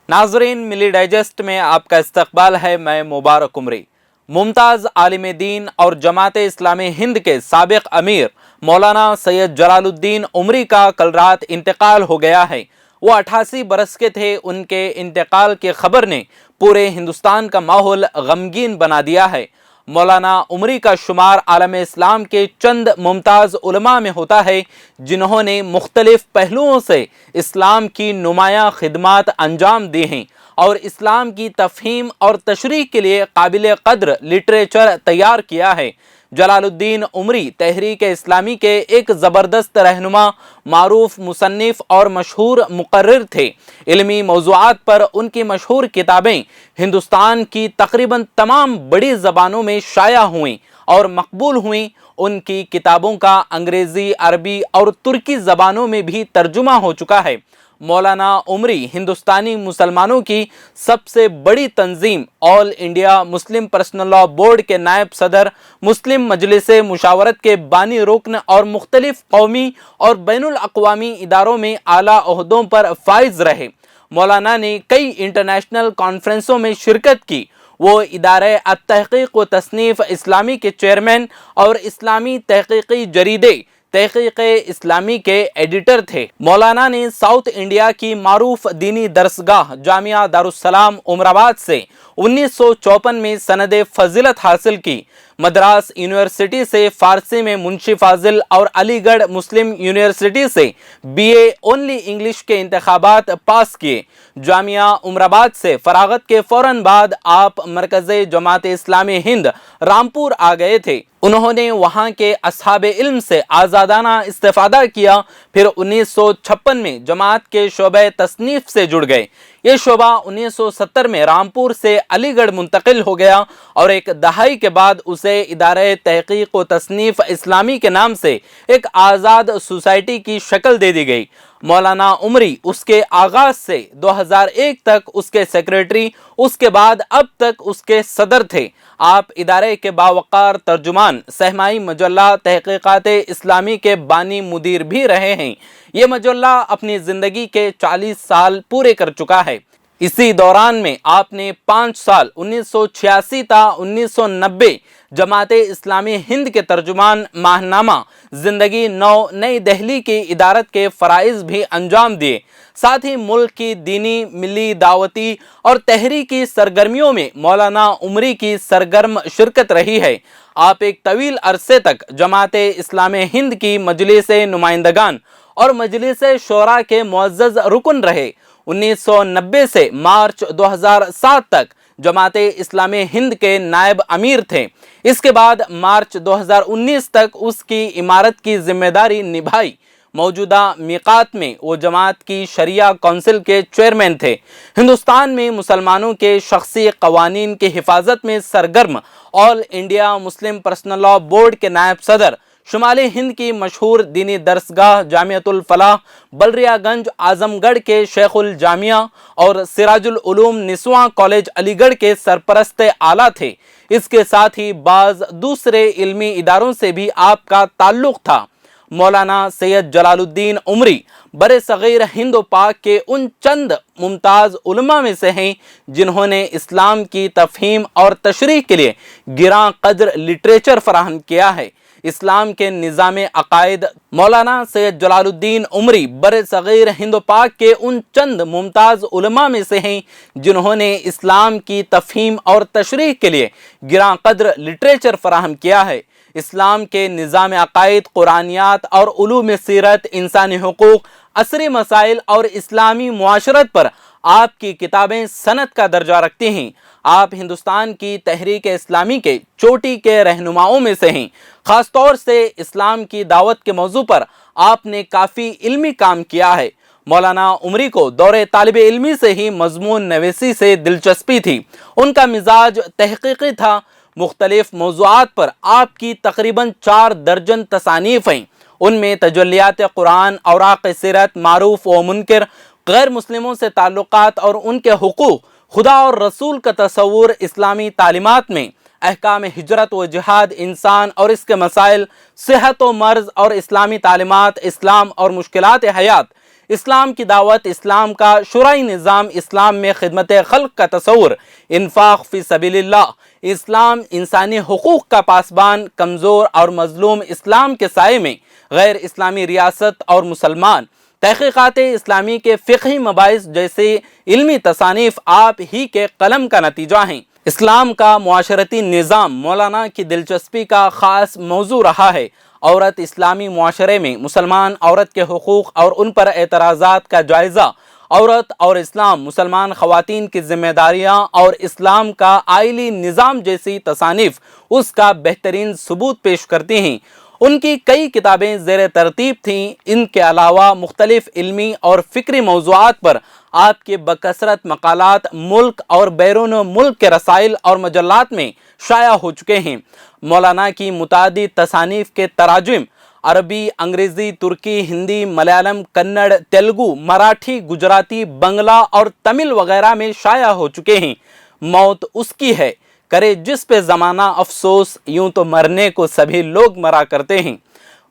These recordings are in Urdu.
ناظرین، ملی ڈائجسٹ میں آپ کا استقبال ہے۔ میں مبارک عمری۔ ممتاز عالم دین اور جماعت اسلامی ہند کے سابق امیر مولانا سید جلال الدین عمری کا کل رات انتقال ہو گیا ہے۔ وہ 88 برس کے تھے۔ ان کے انتقال کی خبر نے پورے ہندوستان کا ماحول غمگین بنا دیا ہے۔ مولانا عمری کا شمار عالم اسلام کے چند ممتاز علماء میں ہوتا ہے جنہوں نے مختلف پہلوؤں سے اسلام کی نمایاں خدمات انجام دی ہیں اور اسلام کی تفہیم اور تشریح کے لیے قابل قدر لٹریچر تیار کیا ہے۔ جلال الدین عمری تحریک اسلامی کے ایک زبردست رہنما، معروف مصنف اور مشہور مقرر تھے۔ علمی موضوعات پر ان کی مشہور کتابیں ہندوستان کی تقریباً تمام بڑی زبانوں میں شائع ہوئیں اور مقبول ہوئیں۔ ان کی کتابوں کا انگریزی، عربی اور ترکی زبانوں میں بھی ترجمہ ہو چکا ہے۔ مولانا عمری ہندوستانی مسلمانوں کی سب سے بڑی تنظیم All India Muslim Personal Law Board کے نائب صدر، مسلم مجلس مشاورت کے بانی رکن اور مختلف قومی اور بین الاقوامی اداروں میں اعلیٰ عہدوں پر فائز رہے۔ مولانا نے کئی انٹرنیشنل کانفرنسوں میں شرکت کی۔ وہ ادارہ التحقیق و تصنیف اسلامی کے چیئرمین اور اسلامی تحقیقی جریدے تحقیق اسلامی کے ایڈیٹر تھے۔ مولانا نے ساؤتھ انڈیا کی معروف دینی درسگاہ جامعہ دارالسلام عمر آباد سے 1954 میں سند فضیلت حاصل کی۔ مدراس یونیورسٹی سے فارسی میں منشی فاضل اور علی گڑھ مسلم یونیورسٹی سے BA اونلی انگلش کے انتخابات پاس کیے۔ جامعہ عمر آباد سے فراغت کے فوراً بعد آپ مرکز جماعت اسلامی ہند رامپور آ گئے تھے۔ انہوں نے وہاں کے اصحاب علم سے آزادانہ استفادہ کیا۔ پھر 1956 میں جماعت کے شعبہ تصنیف سے جڑ گئے۔ یہ شعبہ 1970 میں رامپور سے علی گڑھ منتقل ہو گیا اور ایک دہائی کے بعد اسے ادارہ تحقیق و تصنیف اسلامی کے نام سے ایک آزاد سوسائٹی کی شکل دے دی گئی۔ مولانا عمری اس کے آغاز سے 2001 تک اس کے سیکریٹری، اس کے بعد اب تک اس کے صدر تھے۔ آپ ادارے کے باوقار ترجمان، سہمائی مجلہ تحقیقات اسلامی کے بانی مدیر بھی رہے ہیں۔ یہ مجلہ اپنی زندگی کے 40 سال پورے کر چکا ہے۔ اسی دوران میں آپ نے 5 سال 1986 تا 1990 جماعت اسلامی ہند کے ترجمان ماہنامہ زندگی نو نئی دہلی کی ادارت کے فرائض بھی انجام دیے۔ ساتھ ہی ملک کی دینی، ملی، دعوتی اور تحریکی سرگرمیوں میں مولانا عمری کی سرگرم شرکت رہی ہے۔ آپ ایک طویل عرصے تک جماعت اسلامی ہند کی مجلس نمائندگان اور مجلس شورا کے معزز رکن رہے۔ 1990 سے مارچ 2007 تک جماعت اسلامی ہند کے نائب امیر تھے۔ اس کے بعد مارچ 2019 تک اس کی امارت کی ذمہ داری نبھائی۔ موجودہ میقات میں وہ جماعت کی شریعہ کونسل کے چیئرمین تھے۔ ہندوستان میں مسلمانوں کے شخصی قوانین کی حفاظت میں سرگرم All India Muslim Personal Law Board کے نائب صدر، شمالی ہند کی مشہور دینی درسگاہ جامعۃ الفلاح، بلریا گنج اعظم گڑھ کے شیخ الجامعہ اور سراج العلوم نسواں کالج علی گڑھ کے سرپرست اعلیٰ تھے۔ اس کے ساتھ ہی بعض دوسرے علمی اداروں سے بھی آپ کا تعلق تھا۔ مولانا سید جلال الدین عمری بر صغیر ہند و پاک کے ان چند ممتاز علماء میں سے ہیں جنہوں نے اسلام کی تفہیم اور تشریح کے لیے گراں قدر لٹریچر فراہم کیا ہے۔ اسلام کے نظام عقائد۔ مولانا سید جلال الدین عمری بر صغیر ہند و پاک کے ان چند ممتاز علماء میں سے ہیں جنہوں نے اسلام کی تفہیم اور تشریح کے لیے گراں قدر لٹریچر فراہم کیا ہے۔ اسلام کے نظام عقائد، قرآنیات اور علوم سیرت، انسانی حقوق، عصری مسائل اور اسلامی معاشرت پر آپ کی کتابیں صنعت کا درجہ رکھتی ہیں۔ آپ ہندوستان کی تحریک اسلامی کے چوٹی کے رہنماؤں میں سے ہیں۔ خاص طور سے اسلام کی دعوت کے موضوع پر آپ نے کافی علمی کام کیا ہے۔ مولانا عمری کو دور طالب علمی سے ہی مضمون نویسی سے دلچسپی تھی۔ ان کا مزاج تحقیقی تھا۔ مختلف موضوعات پر آپ کی تقریباً 4 درجن تصانیف ہیں۔ ان میں تجلیات قرآن، اوراق سیرت، معروف و منکر، غیر مسلموں سے تعلقات اور ان کے حقوق، خدا اور رسول کا تصور اسلامی تعلیمات میں، احکام ہجرت و جہاد، انسان اور اس کے مسائل، صحت و مرض اور اسلامی تعلیمات، اسلام اور مشکلات حیات، اسلام کی دعوت، اسلام کا شرعی نظام، اسلام میں خدمت خلق کا تصور، انفاق فی سبیل اللہ، اسلام انسانی حقوق کا پاسبان، کمزور اور مظلوم اسلام کے سائے میں غیر اسلامی ریاست اور مسلمان، تحقیقات اسلامی کے فقہی مباحث جیسے علمی تصانیف آپ ہی کے قلم کا نتیجہ ہیں۔ اسلام کا معاشرتی نظام مولانا کی دلچسپی کا خاص موضوع رہا ہے۔ عورت اسلامی معاشرے میں مسلمان عورت کے حقوق اور ان پر اعتراضات کا جائزہ، عورت اور اسلام، مسلمان خواتین کی ذمہ داریاں اور اسلام کا آئلی نظام جیسی تصانیف اس کا بہترین ثبوت پیش کرتی ہیں۔ ان کی کئی کتابیں زیر ترتیب تھیں۔ ان کے علاوہ مختلف علمی اور فکری موضوعات پر آپ کے بکثرت مقالات ملک اور بیرون ملک کے رسائل اور مجلات میں شائع ہو چکے ہیں۔ مولانا کی متعدد تصانیف کے تراجم عربی، انگریزی، ترکی، ہندی، ملیالم، کنڑ، تیلگو، مراٹھی، گجراتی، بنگلہ اور تمل وغیرہ میں شائع ہو چکے ہیں۔ موت اس کی ہے، کرے جس پہ زمانہ افسوس، یوں تو مرنے کو سبھی لوگ مرا کرتے ہیں۔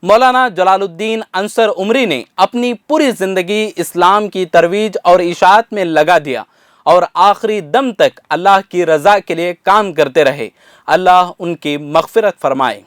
مولانا جلال الدین انصر عمری نے اپنی پوری زندگی اسلام کی ترویج اور اشاعت میں لگا دیا اور آخری دم تک اللہ کی رضا کے لیے کام کرتے رہے۔ اللہ ان کی مغفرت فرمائے۔